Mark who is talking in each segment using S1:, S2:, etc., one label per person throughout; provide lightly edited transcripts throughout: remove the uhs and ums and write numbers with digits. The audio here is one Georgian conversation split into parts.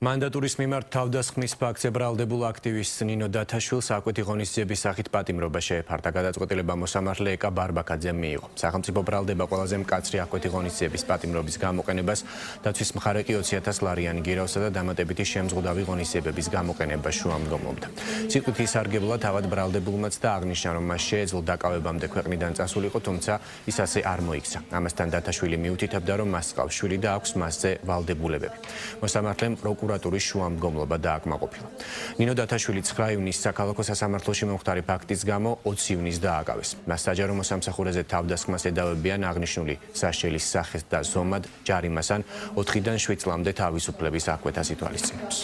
S1: მანდატურის მიმართ თავდასხმის ფაქტზე ბრალდებულ აქტივისტ ნინო დათაშვილს საკვეთი ღონისძიების სახით პატიმრობა შეეფარდა. გადაწყვეტილება მოსამართლე ეკა ბარბაკაძემ მიიღო. სახელმწიფო ბრალდება ყველაზე მკაცრი საკვეთი ღონისძიების პატიმრობის გამოყენებას, დაცვის მხარე კი 20,000 ლარიანი გირავსა და დამატებითი შემზღუდავი ღონისძიებების გამოყენებას შუამდგომლობდა. სიტყვით ისარგებლა თავად ბრალდებულმაც და აღნიშნა, რომ მას შეეძლო დაკავებამდე ქვეყნიდან წასულიყო, თუმცა ის ასე არ მოიქცა. ამასთან დათაშვილი მიუთითებდა, რომ მას ჰყავს შვილი და აქვს მასზე ვალდებულებები. მოსამართლემ პროკურატურის შუამდგომლობა დააკმაყოფილა. ნინო დათაშვილი 9 ივნისს საქალაქო სასამართლოში მომხდარი ფაქტის გამო 20 ივნისს დააკავეს. მას საჯარო მოსამსახურეზე თავდასხმას ედავებიან აღნიშნული საშელის სახეს და ზომად ჯარიმას ან 4-დან 7 წლამდე თავისუფლების აკვეთას ითვალისწინებს.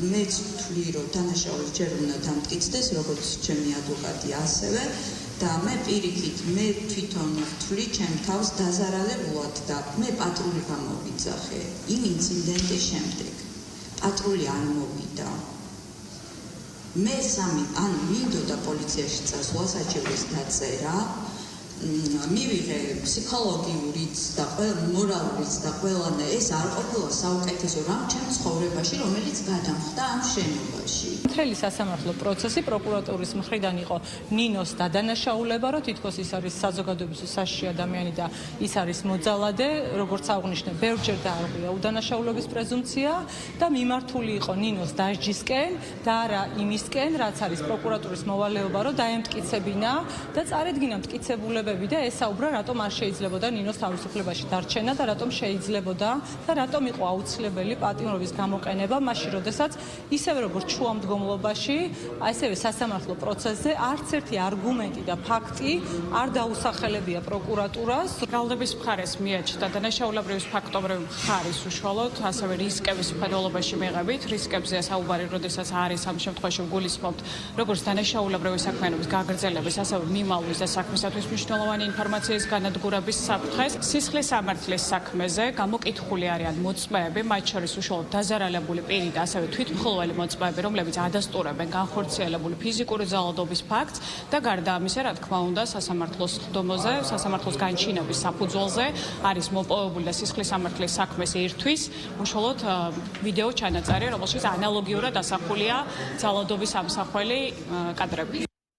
S2: მე ვთვლი, რომ დანაშაულის ჯერ უნდა დამტკიცდეს, როგორც ჩემი ადვოკატი ასევე და მე პირიქით, მე თვითონ ვთვლი ჩემ თავს დაზარალებულად და მე პატრული გამოვიძახე იმ ინციდენტის შემდეგ. პატრული არ მოვიდა. მე მინდოდა პოლიციაში წასვლა, საჩივრის დაწერა, მივიღე ფსიქოლოგიურიც და მორალურიც და ყველანაირ ეს არ ყოფილა საუკეთესო რამ ჩემ ცხოვრებაში, რომელიც გადამხდა ამ შენობაში.
S3: მთელი სასამართლო პროცესი პროკურატურის მხრიდან იყო ნინოს დადანაშაულება, რომ თითქოს ის არის საზოგადოებისთვის საშიში ადამიანი და ის არის მოძალადე, როგორც აღნიშნე, ბევრჯერ დაარღვია უდანაშაულობის პრეზუმპცია და მიმართული იყო ნინოს დასჯისკენ და არა იმისკენ, რაც არის პროკურატურის მოვალეობა, რომ დაემტკიცებინა და წარედგინა მტკიცებულებები და ესაუბრა, რატომ არ შეიძლებოდა ნინოს თავისუფლებაში დარჩენა და რატომ შეიძლებოდა და რატომ იყო აუცილებელი პატიმრობის გამოყენება მაშინ, როდესაც ისევე როგორც შუამდგომლობაში, ასევე სასამართლო პროცესზე არც ერთი არგუმენტი და ფაქტი არ დაუსახელებია პროკურატურას.
S4: ბრალდების მხარეს მიაჩნდა დანაშაულებრივის ფაქტობრივი მხარის უშუალოდ, ასევე რისკების მხედველობაში მიღებით. რისკებზე საუბარი, როდესაც არის ამ შემთხვევაში გულისხმობთ, როგორც დანაშაულებრივი საქმიანობის გაგრძელების, ასევე მიმალვის და საქმისათვის მნიშვნელოვანი ინფორმაციის განადგურების საფრთხეს. სისხლის სამართლის საქმეზე გამოკითხული არიან მოწმეები, მათ შორის უშუალოდ დაზარალებული პირი და ასევე თვითმხილველი მოწმეები, რომლებიც ადასტურებენ განხორციელებული ფიზიკური ძალადობის ფაქტს და გარდა ამისა, რა თქმა უნდა, სასამართლოს ხდომაზე, სასამართლოს განჩინების საფუძველზე არის მოპოვებული და სისხლის სამართლის საქმეს ერთვის უშუალოდ ვიდეო ჩანაწერი, რომელშიც ანალოგიურად ასახულია ძალადობის ამსახველი კადრები.